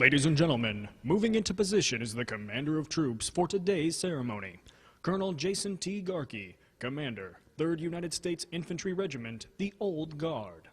Ladies and gentlemen, moving into position is the commander of troops for today's ceremony, Colonel Jason T. Garkey, Commander, 3rd United States Infantry Regiment, the Old Guard.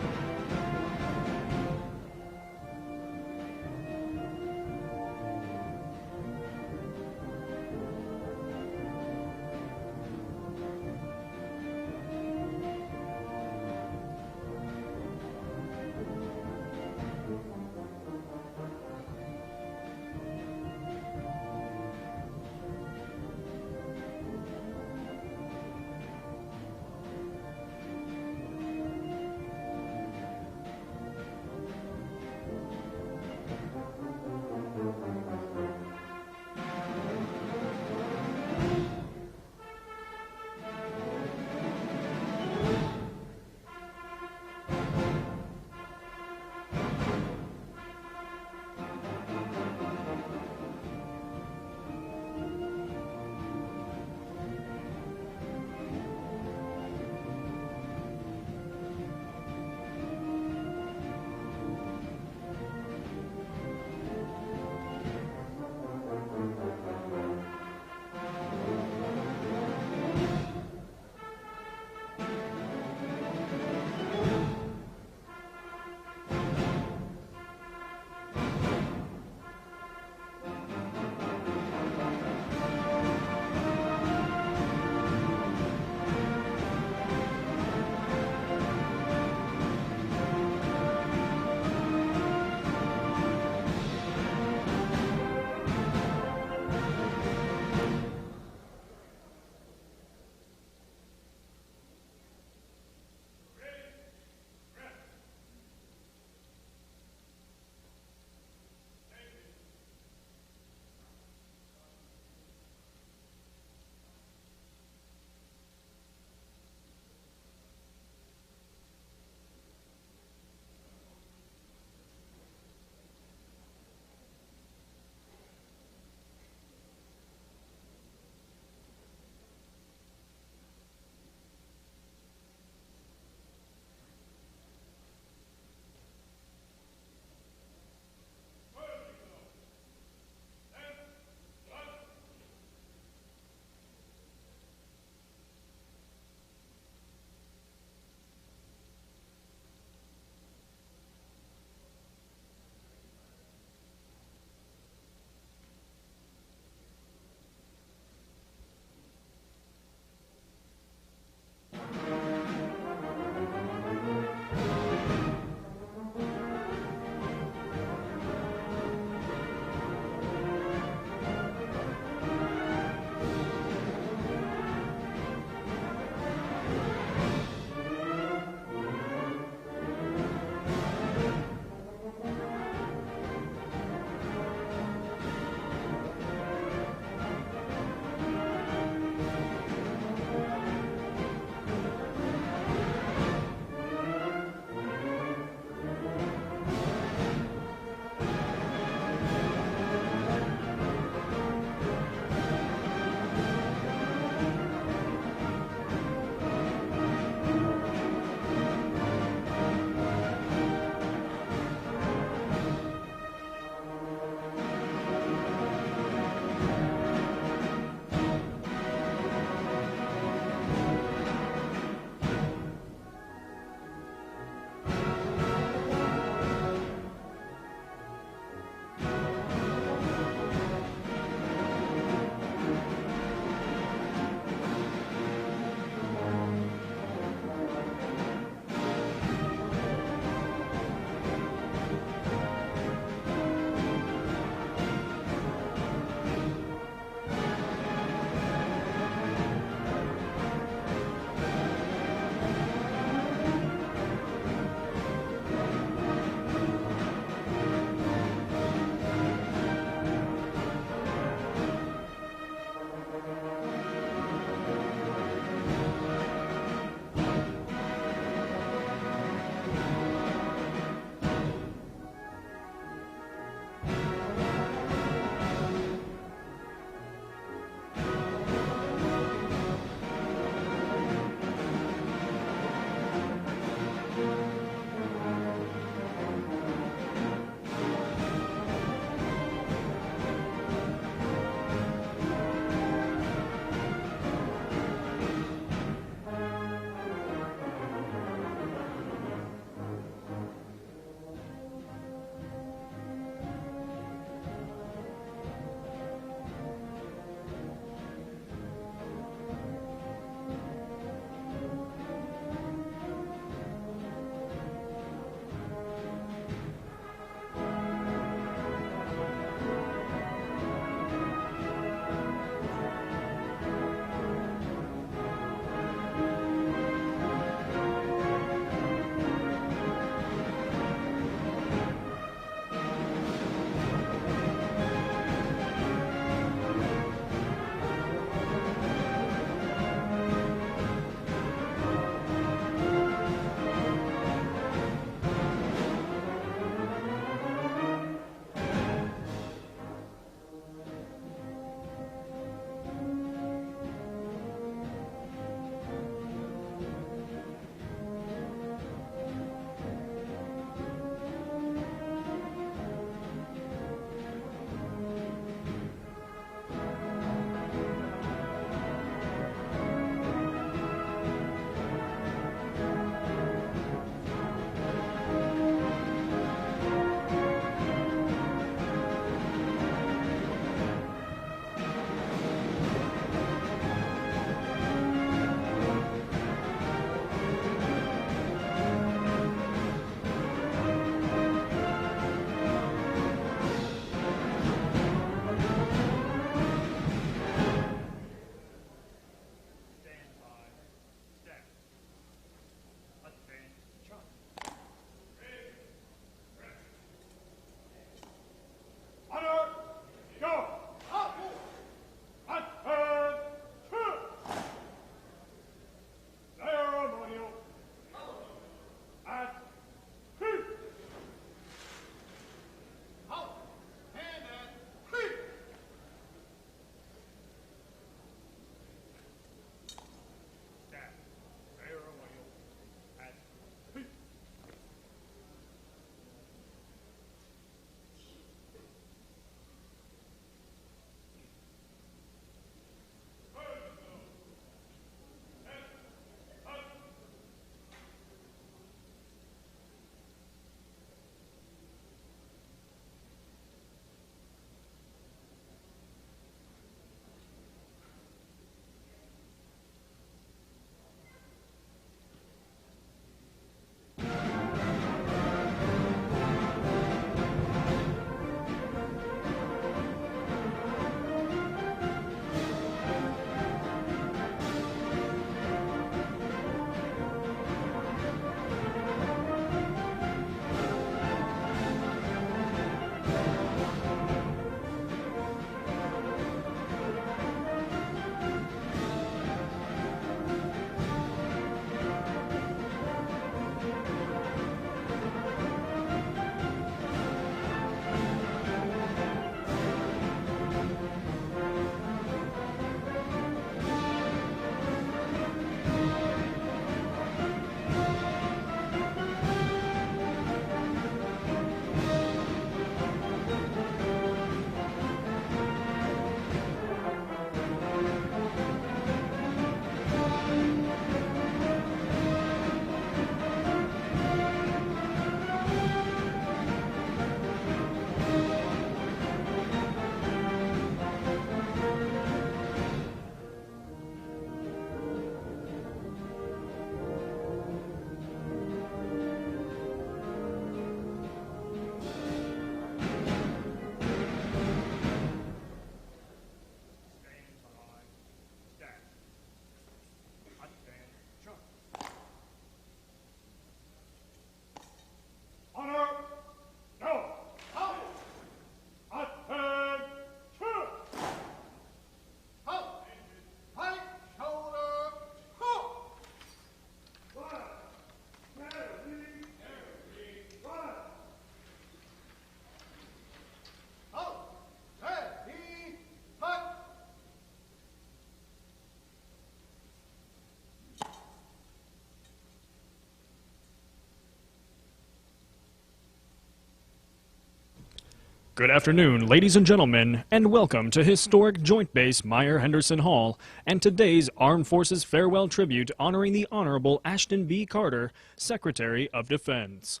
Good afternoon, ladies and gentlemen, and welcome to historic Joint Base Myer-Henderson Hall and today's Armed Forces Farewell Tribute honoring the Honorable Ashton B. Carter, Secretary of Defense.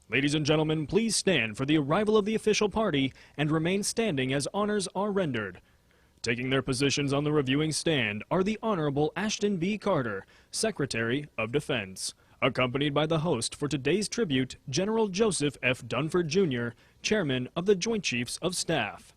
Ladies and gentlemen, please stand for the arrival of the official party and remain standing as honors are rendered. Taking their positions on the reviewing stand are the Honorable Ashton B. Carter, Secretary of Defense, accompanied by the host for today's tribute, General Joseph F. Dunford, Jr., Chairman of the Joint Chiefs of Staff.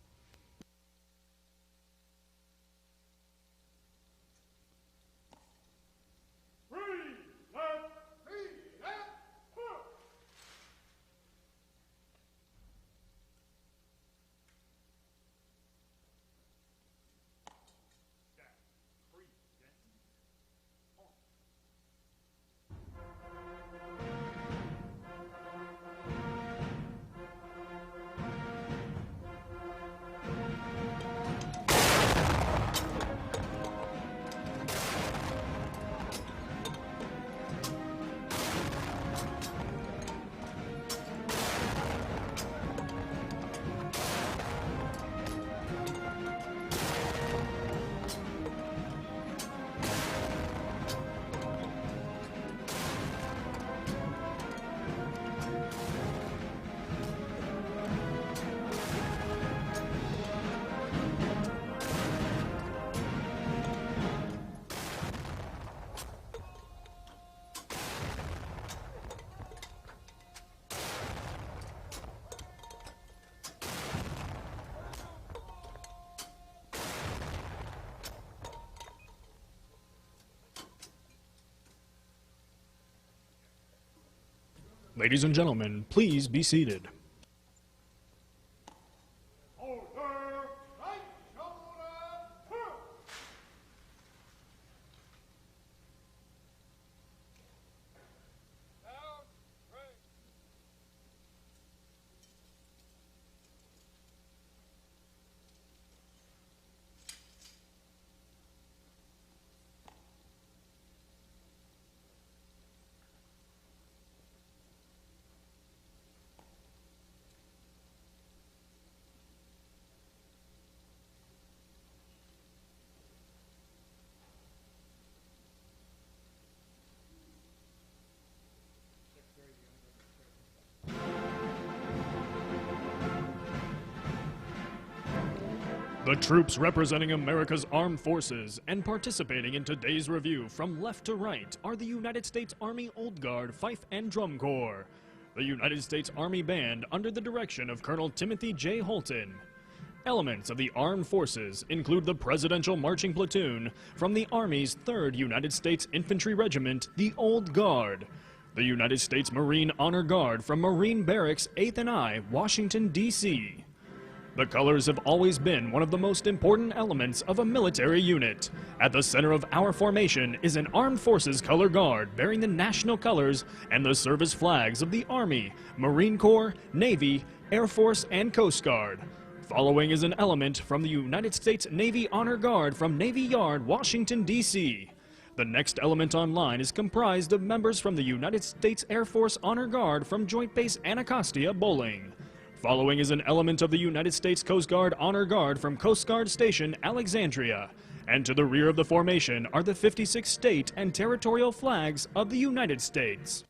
Ladies and gentlemen, please be seated. The troops representing America's armed forces and participating in today's review from left to right are the United States Army Old Guard Fife and Drum Corps, the United States Army Band under the direction of Colonel Timothy J. Holton. Elements of the armed forces include the Presidential Marching Platoon from the Army's 3rd United States Infantry Regiment, the Old Guard, the United States Marine Honor Guard from Marine Barracks 8th and I, Washington, D.C., The colors have always been one of the most important elements of a military unit. At the center of our formation is an Armed Forces Color Guard bearing the national colors and the service flags of the Army, Marine Corps, Navy, Air Force, and Coast Guard. Following is an element from the United States Navy Honor Guard from Navy Yard, Washington, D.C. The next element online is comprised of members from the United States Air Force Honor Guard from Joint Base Anacostia, Bowling. Following is an element of the United States Coast Guard Honor Guard from Coast Guard Station, Alexandria. And to the rear of the formation are the 56 state and territorial flags of the United States.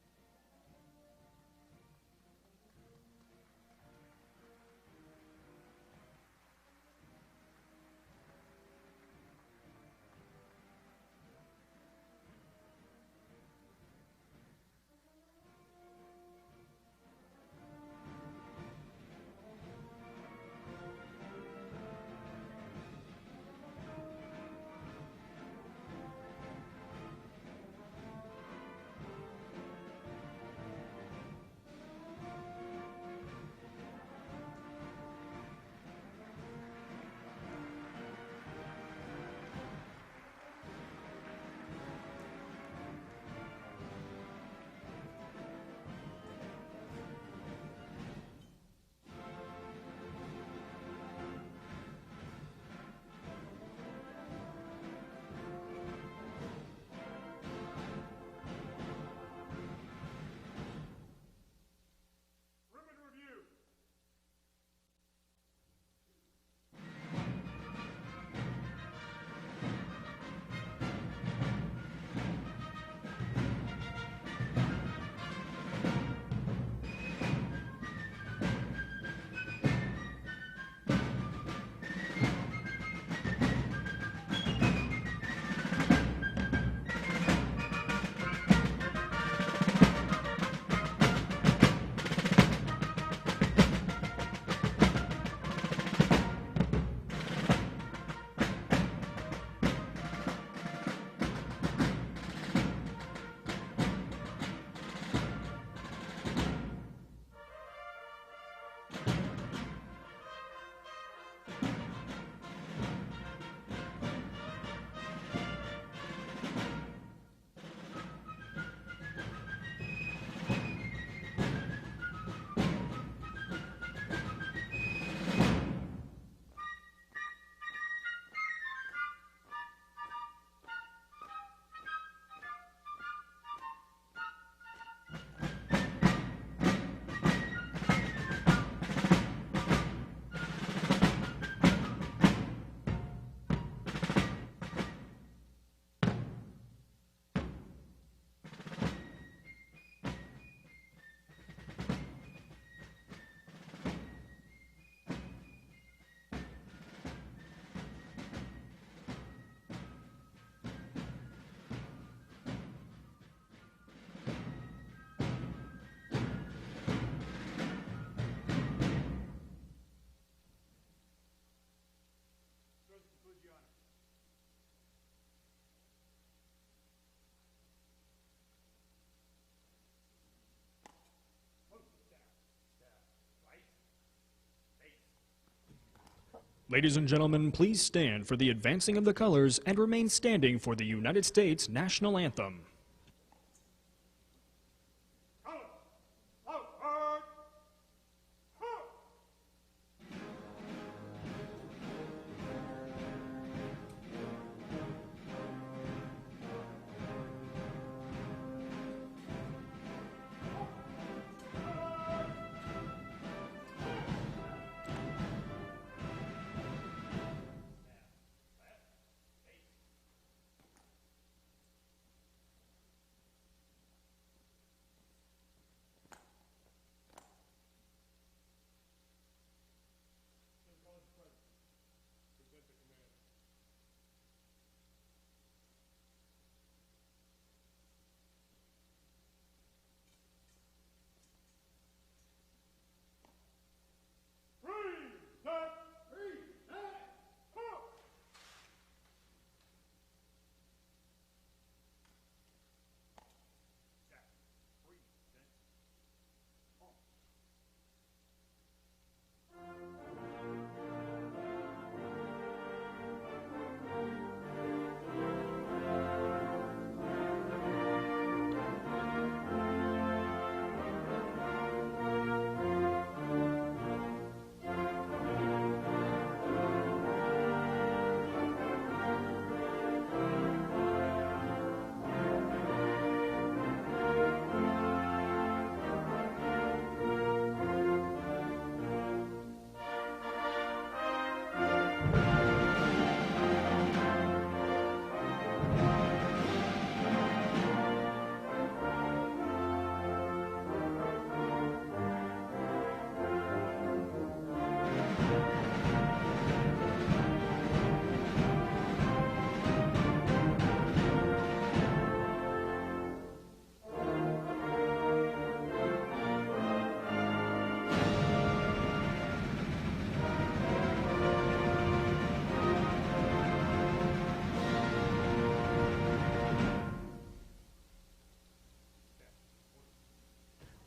Ladies and gentlemen, please stand for the advancing of the colors and remain standing for the United States National Anthem.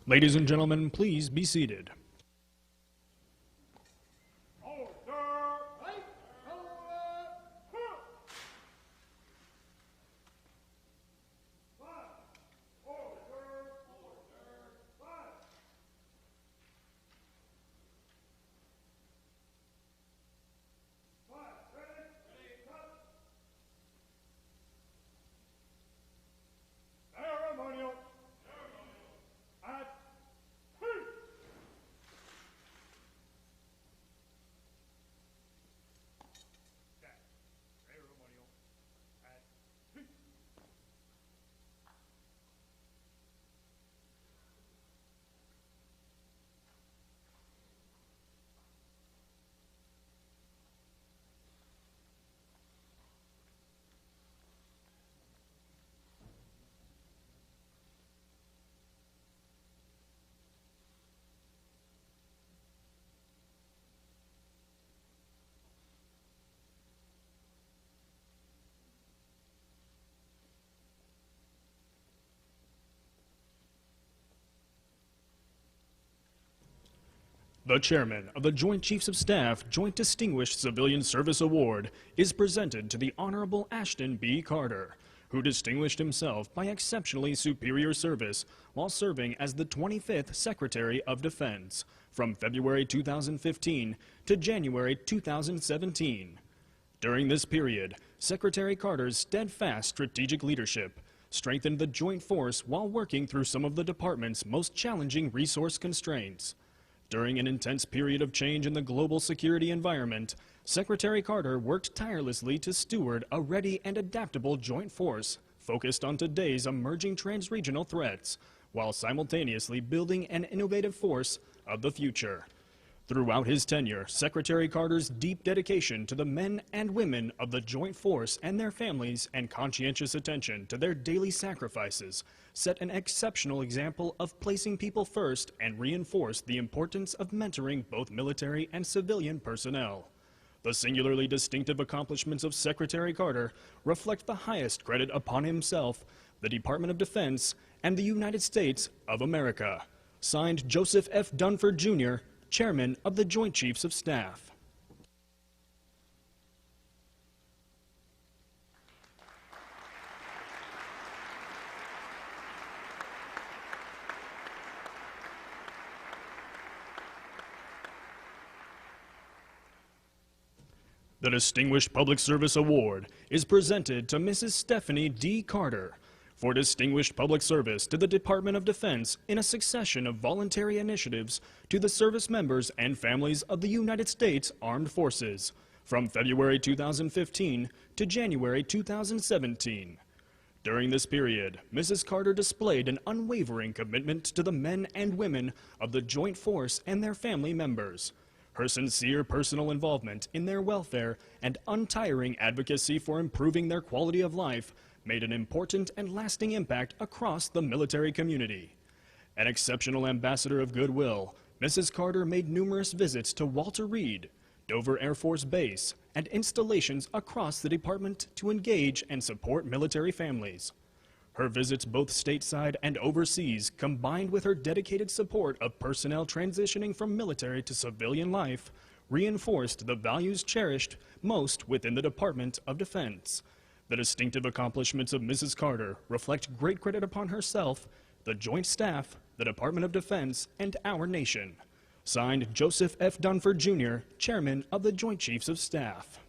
Ladies and gentlemen, please be seated. The Chairman of the Joint Chiefs of Staff Joint Distinguished Civilian Service Award is presented to the Honorable Ashton B. Carter, who distinguished himself by exceptionally superior service while serving as the 25th Secretary of Defense from February 2015 to January 2017. During this period, Secretary Carter's steadfast strategic leadership strengthened the joint force while working through some of the department's most challenging resource constraints. During an intense period of change in the global security environment, Secretary Carter worked tirelessly to steward a ready and adaptable joint force focused on today's emerging trans-regional threats, while simultaneously building an innovative force of the future. Throughout his tenure, Secretary Carter's deep dedication to the men and women of the Joint Force and their families and conscientious attention to their daily sacrifices set an exceptional example of placing people first and reinforced the importance of mentoring both military and civilian personnel. The singularly distinctive accomplishments of Secretary Carter reflect the highest credit upon himself, the Department of Defense, and the United States of America. Signed, Joseph F. Dunford, Jr., Chairman of the Joint Chiefs of Staff. The Distinguished Public Service Award is presented to Mrs. Stephanie D. Carter for distinguished public service to the Department of Defense in a succession of voluntary initiatives to the service members and families of the United States Armed Forces from February 2015 to January 2017. During this period, Mrs. Carter displayed an unwavering commitment to the men and women of the Joint Force and their family members. Her sincere personal involvement in their welfare and untiring advocacy for improving their quality of life made an important and lasting impact across the military community. An exceptional ambassador of goodwill, Mrs. Carter made numerous visits to Walter Reed, Dover Air Force Base, and installations across the department to engage and support military families. Her visits both stateside and overseas, combined with her dedicated support of personnel transitioning from military to civilian life, reinforced the values cherished most within the Department of Defense. The distinctive accomplishments of Mrs. Carter reflect great credit upon herself, the Joint Staff, the Department of Defense, and our nation. Signed, Joseph F. Dunford, Jr., Chairman of the Joint Chiefs of Staff.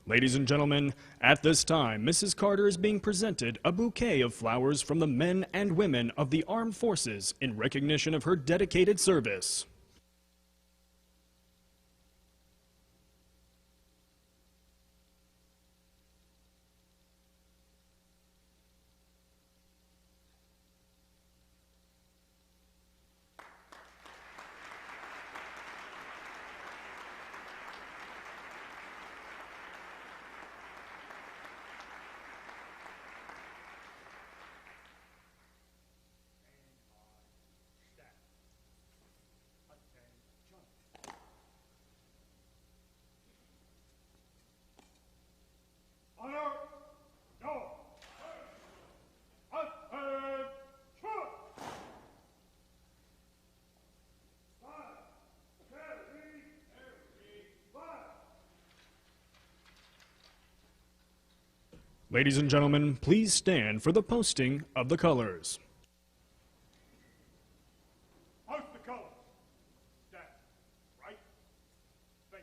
Ladies and gentlemen, at this time, Mrs. Carter is being presented a bouquet of flowers from the men and women of the Armed Forces in recognition of her dedicated service. Ladies and gentlemen, please stand for the posting of the colors. Post the colors. Stand. Right. Face.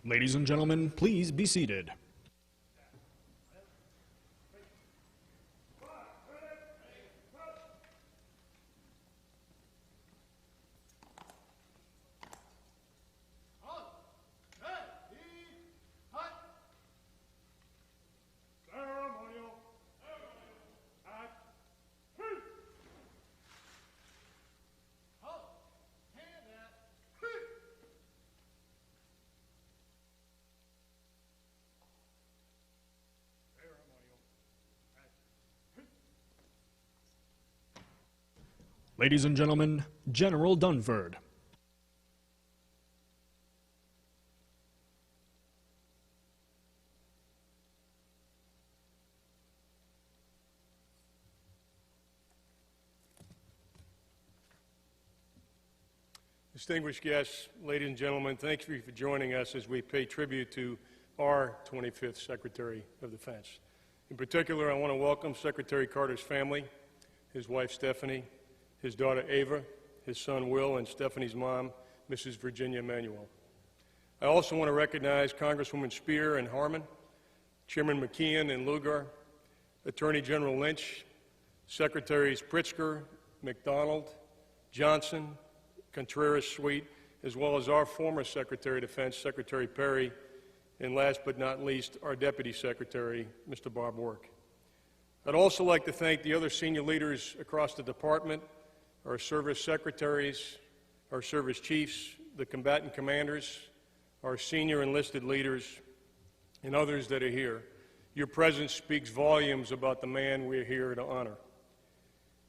Ladies and gentlemen, please be seated. Ceremonial. At peace. Ladies and gentlemen, General Dunford. Distinguished guests, ladies and gentlemen, thank you for joining us as we pay tribute to our 25th Secretary of Defense. In particular, I want to welcome Secretary Carter's family, his wife Stephanie, his daughter Ava, his son Will, and Stephanie's mom, Mrs. Virginia Emanuel. I also want to recognize Congresswoman Spear and Harmon, Chairman McKeon and Lugar, Attorney General Lynch, Secretaries Pritzker, McDonald, Johnson, Contreras, Sweet, as well as our former Secretary of Defense, Secretary Perry, and last but not least, our Deputy Secretary, Mr. Bob Work. I'd also like to thank the other senior leaders across the department, our service secretaries, our service chiefs, the combatant commanders, our senior enlisted leaders, and others that are here. Your presence speaks volumes about the man we're here to honor.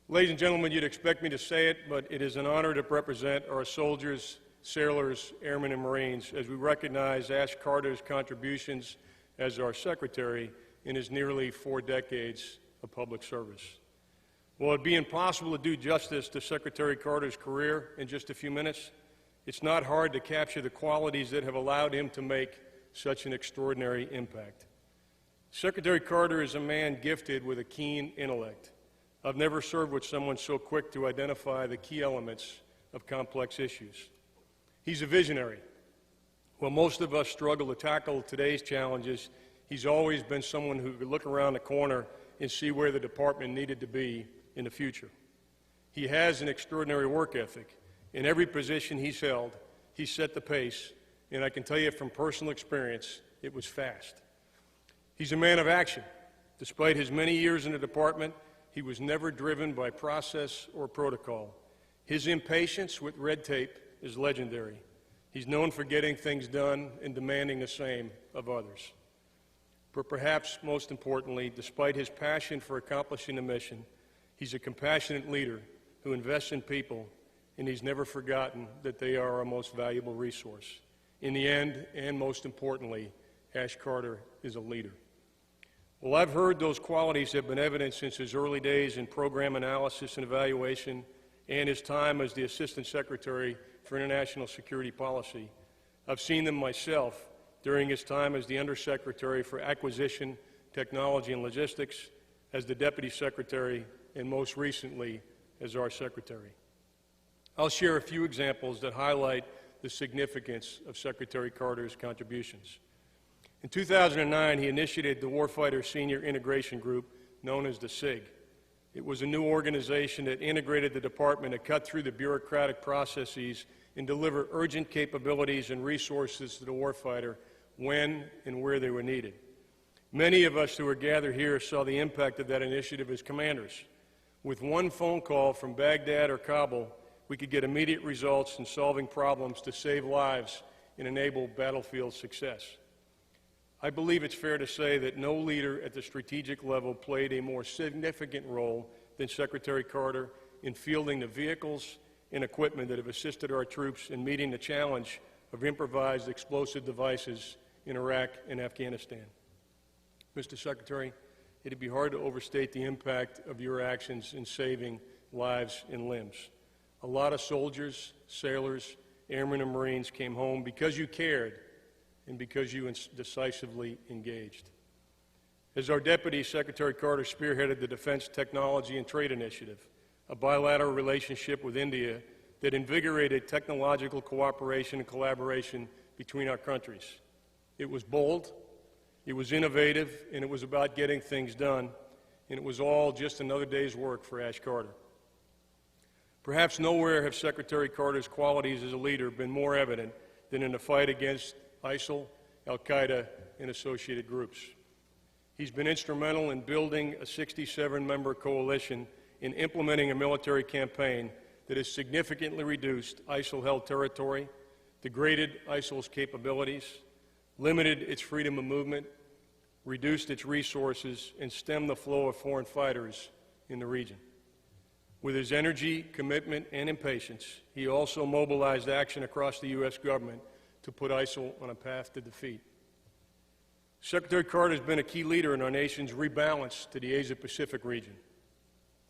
Ladies and gentlemen, you'd expect me to say it, but it is an honor to represent our soldiers, sailors, airmen, and Marines as we recognize Ash Carter's contributions as our Secretary in his nearly 4 decades of public service. While it'd be impossible to do justice to Secretary Carter's career in just a few minutes, it's not hard to capture the qualities that have allowed him to make such an extraordinary impact. Secretary Carter is a man gifted with a keen intellect. I've never served with someone so quick to identify the key elements of complex issues. He's a visionary. While most of us struggle to tackle today's challenges, he's always been someone who could look around the corner and see where the department needed to be in the future. He has an extraordinary work ethic. In every position he's held, he set the pace, and I can tell you from personal experience, it was fast. He's a man of action. Despite his many years in the department, he was never driven by process or protocol. His impatience with red tape is legendary. He's known for getting things done and demanding the same of others. But perhaps most importantly, despite his passion for accomplishing the mission, he's a compassionate leader who invests in people, and he's never forgotten that they are our most valuable resource. In the end, and most importantly, Ash Carter is a leader. Well, I've heard those qualities have been evident since his early days in program analysis and evaluation and his time as the Assistant Secretary for International Security Policy. I've seen them myself during his time as the Undersecretary for Acquisition, Technology, and Logistics, as the Deputy Secretary, and most recently as our Secretary. I'll share a few examples that highlight the significance of Secretary Carter's contributions. In 2009, he initiated the Warfighter Senior Integration Group, known as the SIG. It was a new organization that integrated the department to cut through the bureaucratic processes and deliver urgent capabilities and resources to the warfighter when and where they were needed. Many of us who are gathered here saw the impact of that initiative as commanders. With one phone call from Baghdad or Kabul, we could get immediate results in solving problems to save lives and enable battlefield success. I believe it's fair to say that no leader at the strategic level played a more significant role than Secretary Carter in fielding the vehicles and equipment that have assisted our troops in meeting the challenge of improvised explosive devices in Iraq and Afghanistan. Mr. Secretary, it'd be hard to overstate the impact of your actions in saving lives and limbs. A lot of soldiers, sailors, airmen, and Marines came home because you cared and because you decisively engaged. As our Deputy, Secretary Carter spearheaded the Defense Technology and Trade Initiative, a bilateral relationship with India that invigorated technological cooperation and collaboration between our countries. It was bold, it was innovative, and it was about getting things done, and it was all just another day's work for Ash Carter. Perhaps nowhere have Secretary Carter's qualities as a leader been more evident than in the fight against ISIL, Al-Qaeda, and associated groups. He's been instrumental in building a 67-member coalition in implementing a military campaign that has significantly reduced ISIL-held territory, degraded ISIL's capabilities, limited its freedom of movement, reduced its resources, and stemmed the flow of foreign fighters in the region. With his energy, commitment, and impatience, he also mobilized action across the U.S. government to put ISIL on a path to defeat. Secretary Carter has been a key leader in our nation's rebalance to the Asia-Pacific region.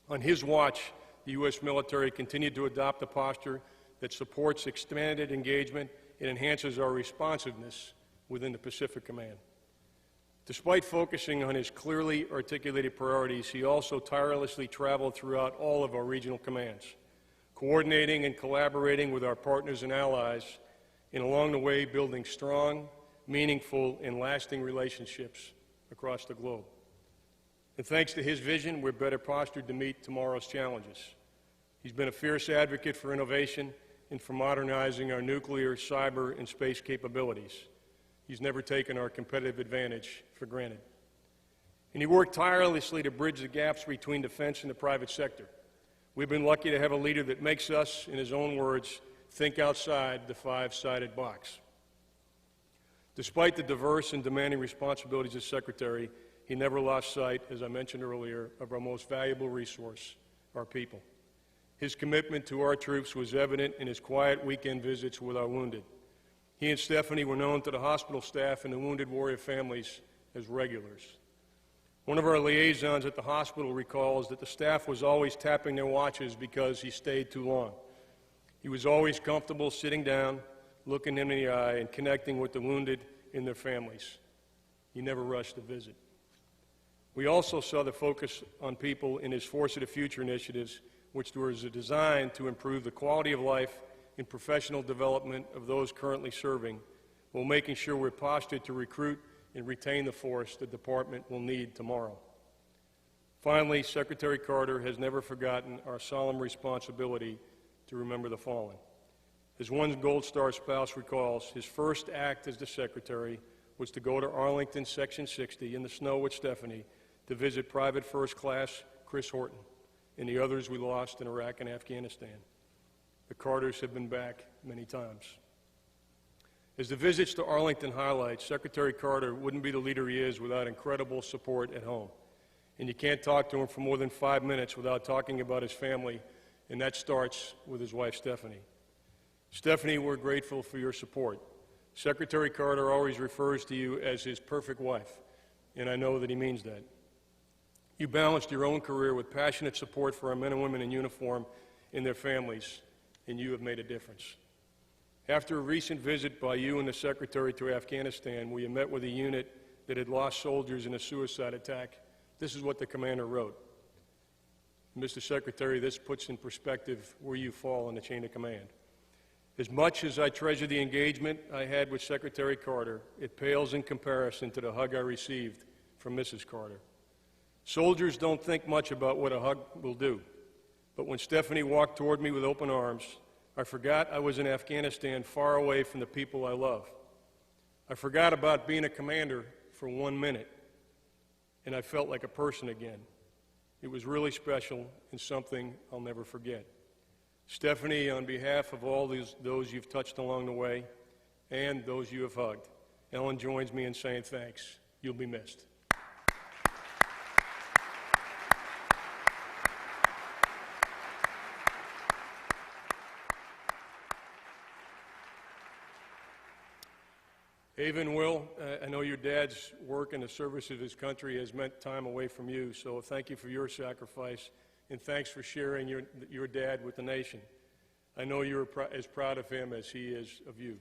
On his watch, the U.S. military continued to adopt a posture that supports expanded engagement and enhances our responsiveness within the Pacific Command. Despite focusing on his clearly articulated priorities, he also tirelessly traveled throughout all of our regional commands, coordinating and collaborating with our partners and allies, and along the way building strong, meaningful, and lasting relationships across the globe. And thanks to his vision, we're better postured to meet tomorrow's challenges. He's been a fierce advocate for innovation and for modernizing our nuclear, cyber, and space capabilities. He's never taken our competitive advantage for granted. And he worked tirelessly to bridge the gaps between defense and the private sector. We've been lucky to have a leader that makes us, in his own words, think outside the five-sided box. Despite the diverse and demanding responsibilities as Secretary, he never lost sight, as I mentioned earlier, of our most valuable resource, our people. His commitment to our troops was evident in his quiet weekend visits with our wounded. He and Stephanie were known to the hospital staff and the wounded warrior families as regulars. One of our liaisons at the hospital recalls that the staff was always tapping their watches because he stayed too long. He was always comfortable sitting down, looking them in the eye, and connecting with the wounded and their families. He never rushed a visit. We also saw the focus on people in his Force of the Future initiatives, which was designed to improve the quality of life and professional development of those currently serving, while making sure we're postured to recruit and retain the force the Department will need tomorrow. Finally, Secretary Carter has never forgotten our solemn responsibility to remember the fallen. As one Gold Star spouse recalls, his first act as the Secretary was to go to Arlington Section 60 in the snow with Stephanie to visit Private First Class Chris Horton and the others we lost in Iraq and Afghanistan. The Carters have been back many times. As the visits to Arlington highlight, Secretary Carter wouldn't be the leader he is without incredible support at home. And you can't talk to him for more than 5 minutes without talking about his family, and that starts with his wife, Stephanie. Stephanie, we're grateful for your support. Secretary Carter always refers to you as his perfect wife, and I know that he means that. You balanced your own career with passionate support for our men and women in uniform and their families, and you have made a difference. After a recent visit by you and the Secretary to Afghanistan, where you met with a unit that had lost soldiers in a suicide attack, this is what the commander wrote. Mr. Secretary, this puts in perspective where you fall in the chain of command. As much as I treasure the engagement I had with Secretary Carter, it pales in comparison to the hug I received from Mrs. Carter. Soldiers don't think much about what a hug will do, but when Stephanie walked toward me with open arms, I forgot I was in Afghanistan, far away from the people I love. I forgot about being a commander for 1 minute, and I felt like a person again. It was really special and something I'll never forget. Stephanie, on behalf of all those you've touched along the way and those you have hugged, Ellen joins me in saying thanks. You'll be missed. Ava and Will, I know your dad's work in the service of his country has meant time away from you, so thank you for your sacrifice, and thanks for sharing your dad with the nation. I know you're as proud of him as he is of you.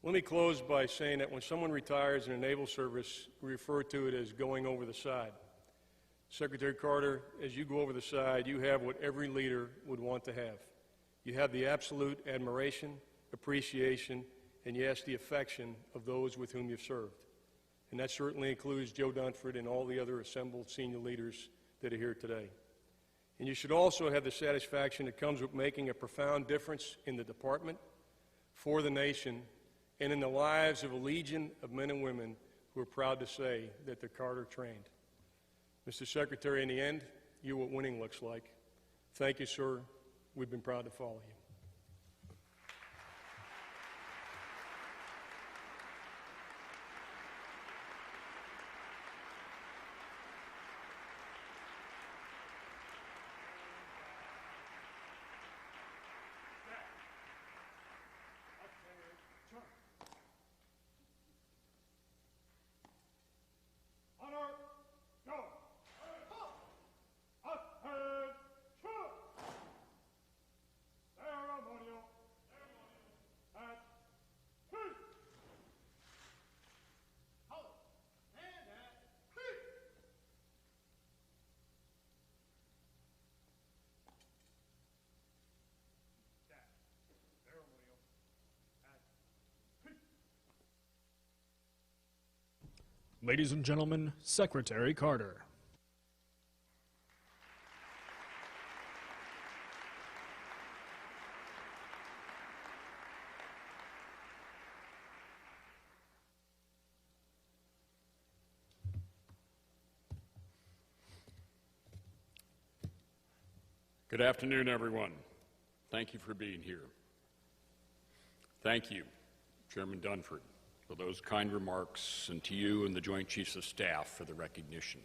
Let me close by saying that when someone retires in the naval service, we refer to it as going over the side. Secretary Carter, as you go over the side, you have what every leader would want to have. You have the absolute admiration, appreciation, and yes, the affection of those with whom you've served. And that certainly includes Joe Dunford and all the other assembled senior leaders that are here today. And you should also have the satisfaction that comes with making a profound difference in the department, for the nation, and in the lives of a legion of men and women who are proud to say that they're Carter trained. Mr. Secretary, in the end, you're what winning looks like. Thank you, sir. We've been proud to follow you. Ladies and gentlemen, Secretary Carter. Good afternoon, everyone. Thank you for being here. Thank you, Chairman Dunford, for those kind remarks, and to you and the Joint Chiefs of Staff for the recognition.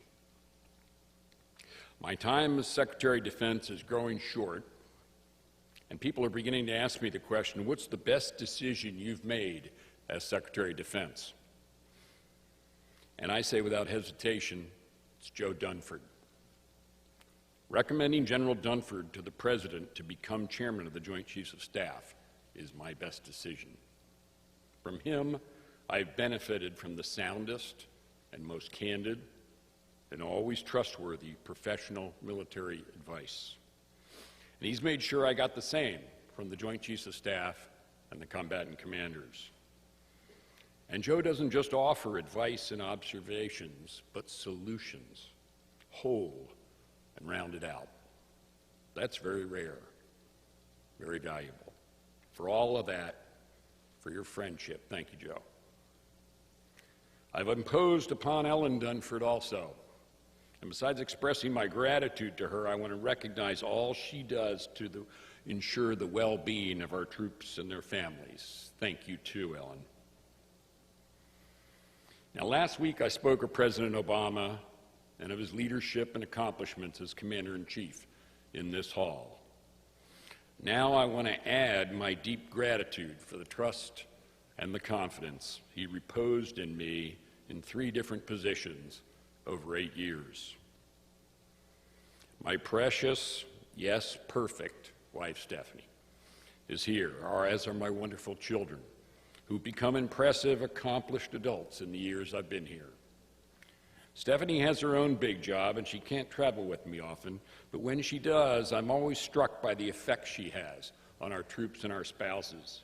My time as Secretary of Defense is growing short, and people are beginning to ask me the question, what's the best decision you've made as Secretary of Defense? And I say without hesitation, it's Joe Dunford. Recommending General Dunford to the President to become Chairman of the Joint Chiefs of Staff is my best decision. From him, I've benefited from the soundest and most candid and always trustworthy professional military advice. And he's made sure I got the same from the Joint Chiefs of Staff and the combatant commanders. And Joe doesn't just offer advice and observations, but solutions, whole and rounded out. That's very rare, very valuable. For all of that, for your friendship, thank you, Joe. I've imposed upon Ellen Dunford also. And besides expressing my gratitude to her, I want to recognize all she does to ensure the well-being of our troops and their families. Thank you too, Ellen. Now, last week I spoke of President Obama and of his leadership and accomplishments as Commander-in-Chief in this hall. Now I want to add my deep gratitude for the trust and the confidence he reposed in me in 3 different positions over 8 years. My precious, yes, perfect wife, Stephanie, is here, as are my wonderful children, who've become impressive, accomplished adults in the years I've been here. Stephanie has her own big job, and she can't travel with me often, but when she does, I'm always struck by the effect she has on our troops and our spouses.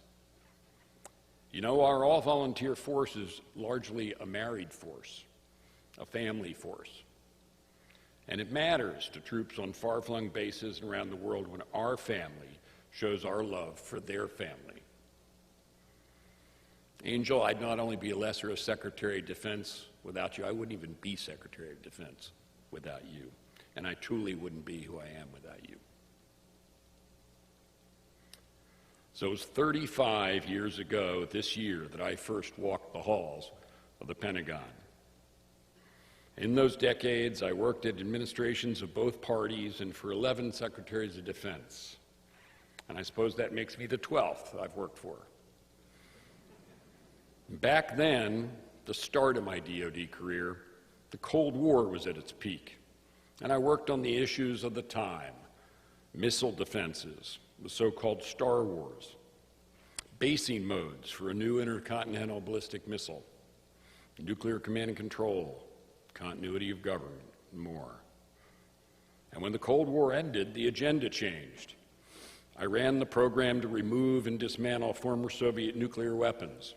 You know, our all-volunteer force is largely a married force, a family force. And it matters to troops on far-flung bases and around the world when our family shows our love for their family. Angel, I'd not only be a lesser Secretary of Defense without you, I wouldn't even be Secretary of Defense without you. And I truly wouldn't be who I am without you. So it was 35 years ago this year that I first walked the halls of the Pentagon. In those decades, I worked at administrations of both parties and for 11 Secretaries of Defense. And I suppose that makes me the 12th I've worked for. Back then, the start of my DoD career, the Cold War was at its peak, and I worked on the issues of the time: missile defenses, the so-called Star Wars, basing modes for a new intercontinental ballistic missile, nuclear command and control, continuity of government, and more. And when the Cold War ended, the agenda changed. I ran the program to remove and dismantle former Soviet nuclear weapons,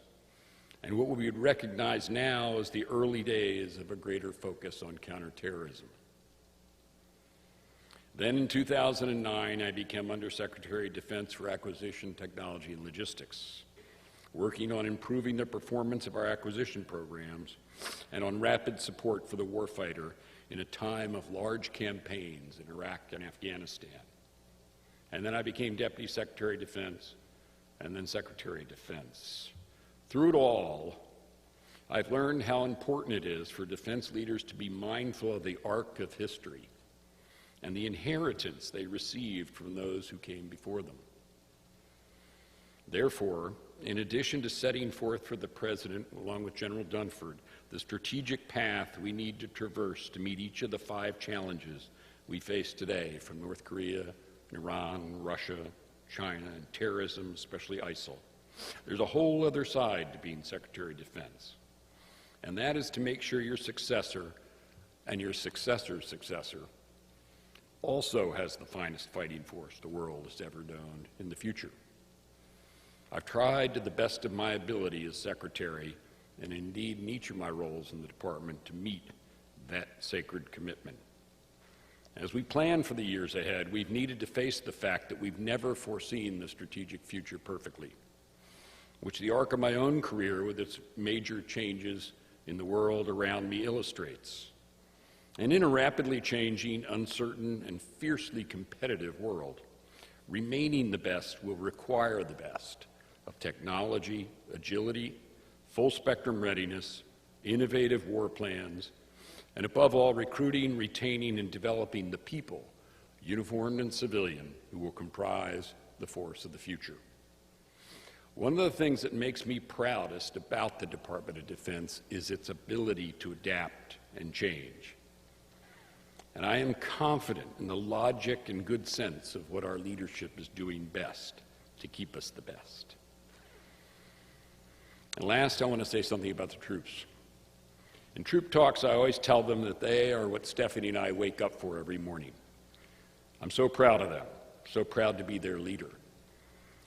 and what we would recognize now as the early days of a greater focus on counterterrorism. Then in 2009, I became Undersecretary of Defense for Acquisition, Technology, and Logistics, working on improving the performance of our acquisition programs and on rapid support for the warfighter in a time of large campaigns in Iraq and Afghanistan. And then I became Deputy Secretary of Defense and then Secretary of Defense. Through it all, I've learned how important it is for defense leaders to be mindful of the arc of history and the inheritance they received from those who came before them. Therefore, in addition to setting forth for the President, along with General Dunford, the strategic path we need to traverse to meet each of the 5 challenges we face today, from North Korea, Iran, Russia, China, and terrorism, especially ISIL, there's a whole other side to being Secretary of Defense, and that is to make sure your successor and your successor's successor also has the finest fighting force the world has ever known in the future. I've tried to the best of my ability as Secretary and indeed in each of my roles in the department, to meet that sacred commitment. As we plan for the years ahead, we've needed to face the fact that we've never foreseen the strategic future perfectly, which the arc of my own career with its major changes in the world around me illustrates. And in a rapidly changing, uncertain, and fiercely competitive world, remaining the best will require the best of technology, agility, full-spectrum readiness, innovative war plans, and above all, recruiting, retaining, and developing the people, uniformed and civilian, who will comprise the force of the future. One of the things that makes me proudest about the Department of Defense is its ability to adapt and change. And I am confident in the logic and good sense of what our leadership is doing best to keep us the best. And last, I want to say something about the troops. In troop talks, I always tell them that they are what Stephanie and I wake up for every morning. I'm so proud of them, so proud to be their leader.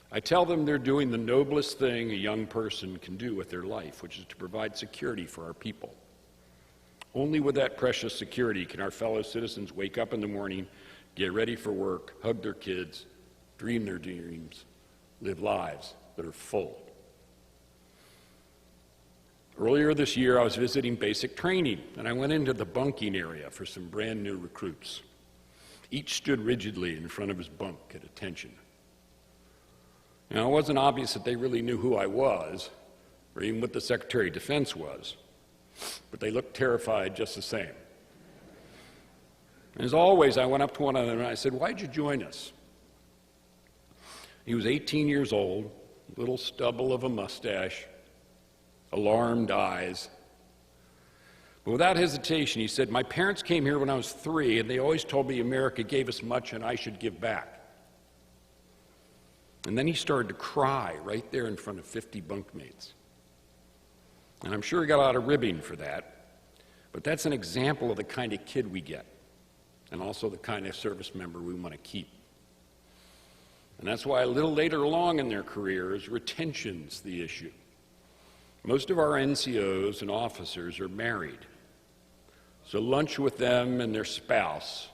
I tell them they're doing the noblest thing a young person can do with their life, which is to provide security for our people. Only with that precious security can our fellow citizens wake up in the morning, get ready for work, hug their kids, dream their dreams, live lives that are full. Earlier this year, I was visiting basic training, and I went into the bunking area for some brand new recruits. Each stood rigidly in front of his bunk at attention. Now, it wasn't obvious that they really knew who I was, or even what the Secretary of Defense was, but they looked terrified just the same. And as always, I went up to one of them and I said, "Why'd you join us?" He was 18 years old, little stubble of a mustache, alarmed eyes. But without hesitation, he said, "My parents came here when I was 3, and they always told me America gave us much and I should give back." And then he started to cry right there in front of 50 bunkmates. And I'm sure he got a lot of ribbing for that, but that's an example of the kind of kid we get, and also the kind of service member we want to keep. And that's why a little later along in their careers, retention's the issue. Most of our NCOs and officers are married, so lunch with them and their spouse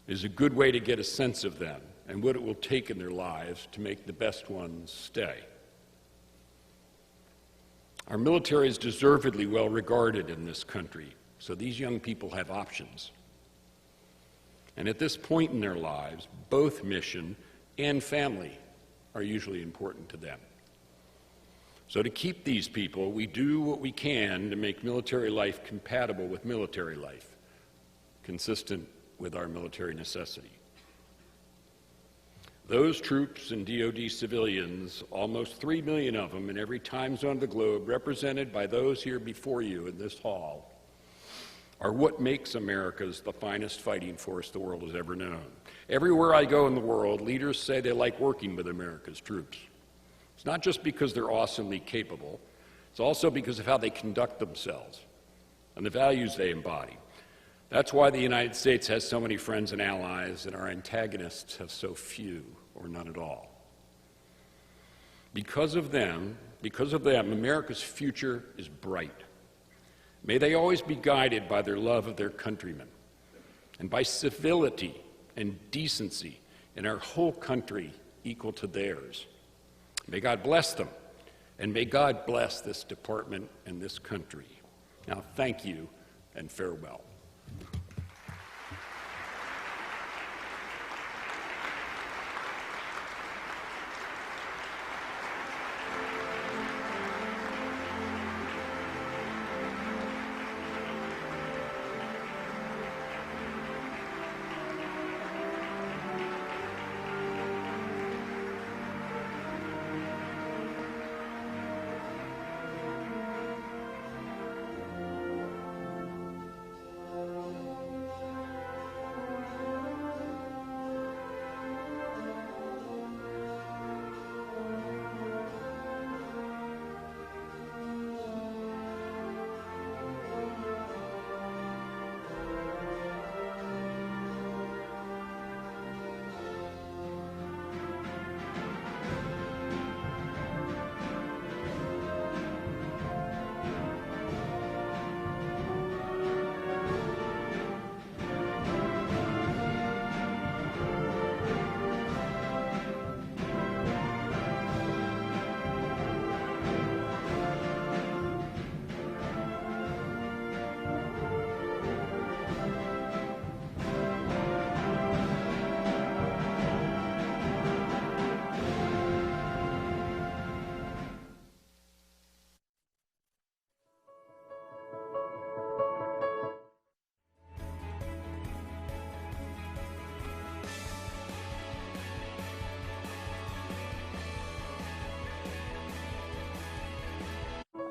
is a good way to get a sense of them and what it will take in their lives to make the best ones stay. Our military is deservedly well regarded in this country, so these young people have options. And at this point in their lives, both mission and family are usually important to them. So to keep these people, we do what we can to make military life compatible with military life, consistent with our military necessity. Those troops and DoD civilians, almost 3 million of them in every time zone of the globe, represented by those here before you in this hall, are what makes America's the finest fighting force the world has ever known. Everywhere I go in the world, leaders say they like working with America's troops. It's not just because they're awesomely capable, it's also because of how they conduct themselves and the values they embody. That's why the United States has so many friends and allies, and our antagonists have so few or none at all. Because of them, America's future is bright. May they always be guided by their love of their countrymen and by civility and decency in our whole country equal to theirs. May God bless them, and may God bless this department and this country. Now, thank you and farewell.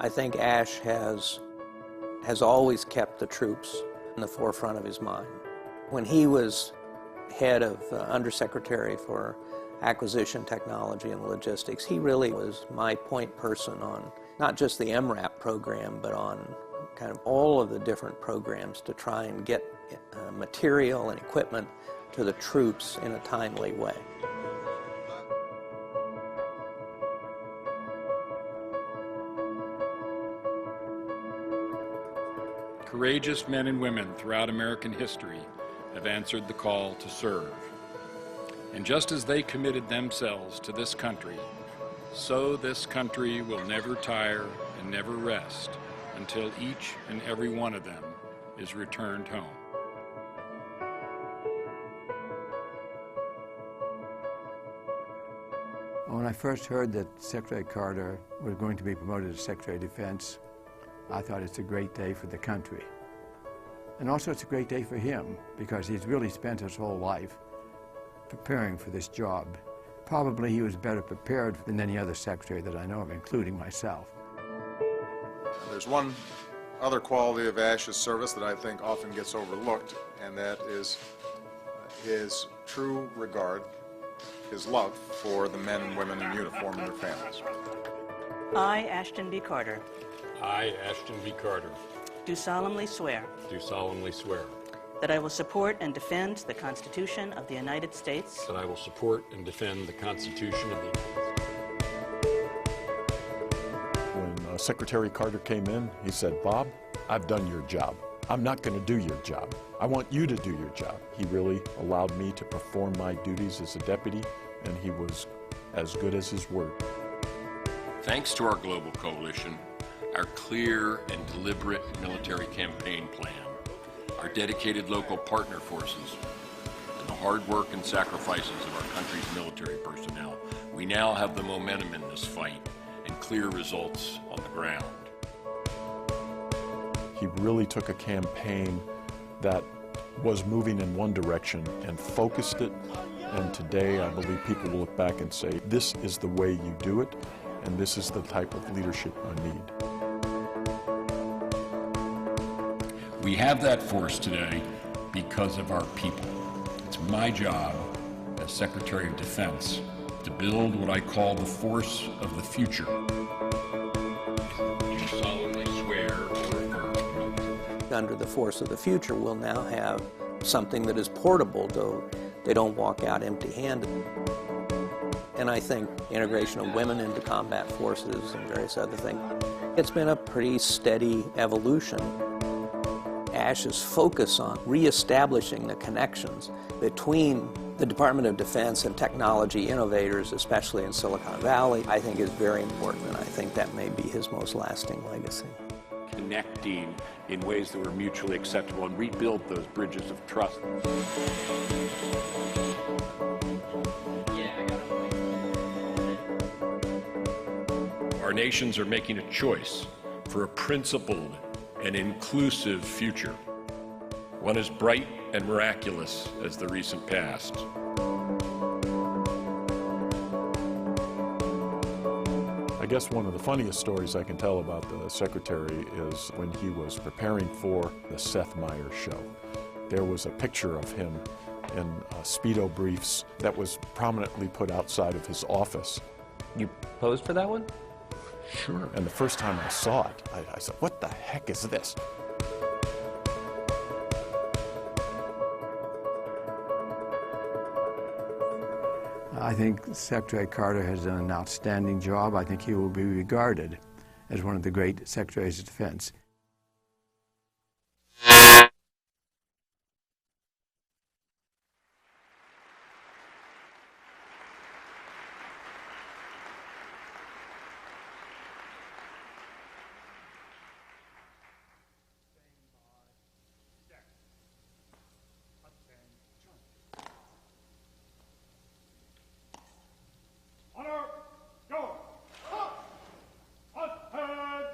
I think Ash has always kept the troops in the forefront of his mind. When he was head of Undersecretary for Acquisition Technology and Logistics, he really was my point person on not just the MRAP program, but on kind of all of the different programs to try and get material and equipment to the troops in a timely way. Courageous men and women throughout American history have answered the call to serve. And just as they committed themselves to this country, so this country will never tire and never rest until each and every one of them is returned home. When I first heard that Secretary Carter was going to be promoted to Secretary of Defense, I thought it's a great day for the country. And also it's a great day for him because he's really spent his whole life preparing for this job. Probably he was better prepared than any other secretary that I know of, including myself. There's one other quality of Ash's service that I think often gets overlooked, and that is his true regard, his love for the men and women in uniform and their families. I, Ashton B. Carter, I, Ashton B. Carter, do solemnly swear do solemnly swear that I will support and defend the Constitution of the United States that I will support and defend the Constitution of the United States. When Secretary Carter came in, he said, "Bob, I've done your job. I'm not going to do your job. I want you to do your job." He really allowed me to perform my duties as a deputy, and he was as good as his word. Thanks to our global coalition, our clear and deliberate military campaign plan, our dedicated local partner forces, and the hard work and sacrifices of our country's military personnel, we now have the momentum in this fight and clear results on the ground. He really took a campaign that was moving in one direction and focused it, and today I believe people will look back and say, this is the way you do it, and this is the type of leadership I need. We have that force today because of our people. It's my job as Secretary of Defense to build what I call the force of the future. Do solemnly swear or affirm. Under the force of the future, we'll now have something that is portable, so they don't walk out empty-handed. And I think integration of women into combat forces and various other things, it's been a pretty steady evolution. Ash's focus on reestablishing the connections between the Department of Defense and technology innovators, especially in Silicon Valley, I think is very important, and I think that may be his most lasting legacy. Connecting in ways that were mutually acceptable and rebuild those bridges of trust. Our nations are making a choice for a principled and inclusive future, one as bright and miraculous as the recent past. I guess one of the funniest stories I can tell about the Secretary is when he was preparing for the Seth Meyers show. There was a picture of him in Speedo briefs that was prominently put outside of his office. You posed for that one? Sure. And the first time I saw it, I said, what the heck is this? I think Secretary Carter has done an outstanding job. I think he will be regarded as one of the great Secretaries of Defense. Honor, go! Up! Attention!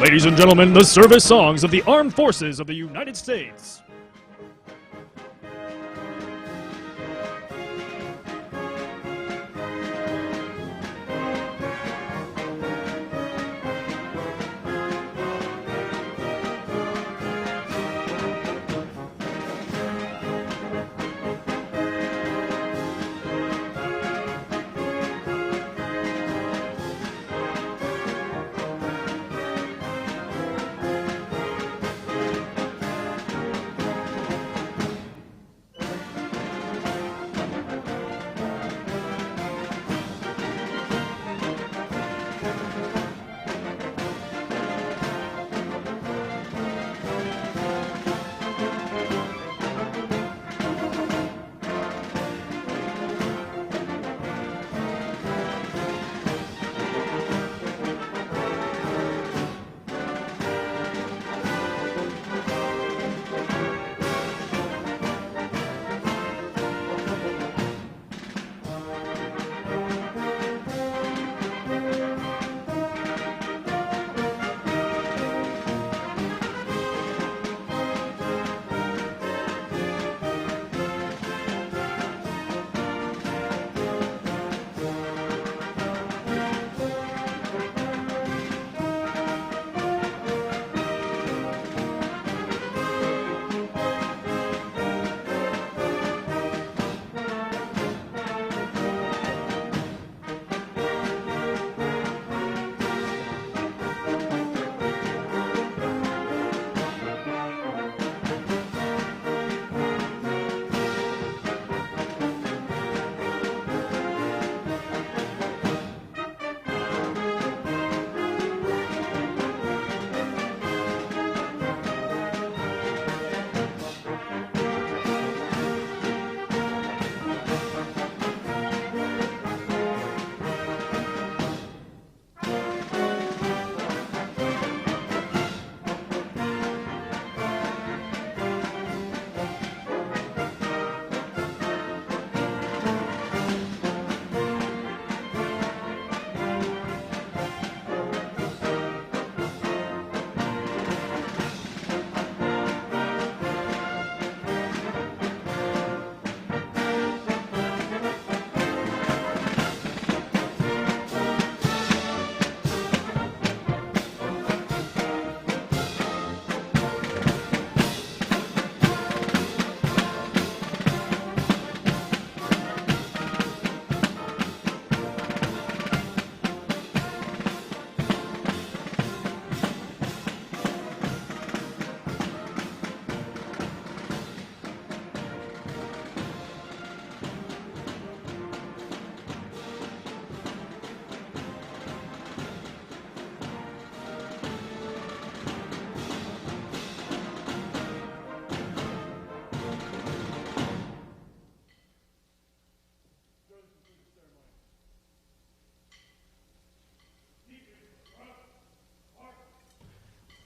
Ladies and gentlemen, the service songs of the Armed Forces of the United States.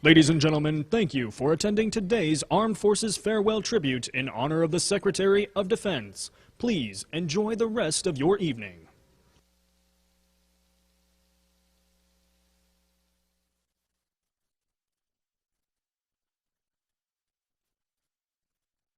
Ladies and gentlemen, thank you for attending today's Armed Forces Farewell Tribute in honor of the Secretary of Defense. Please enjoy the rest of your evening.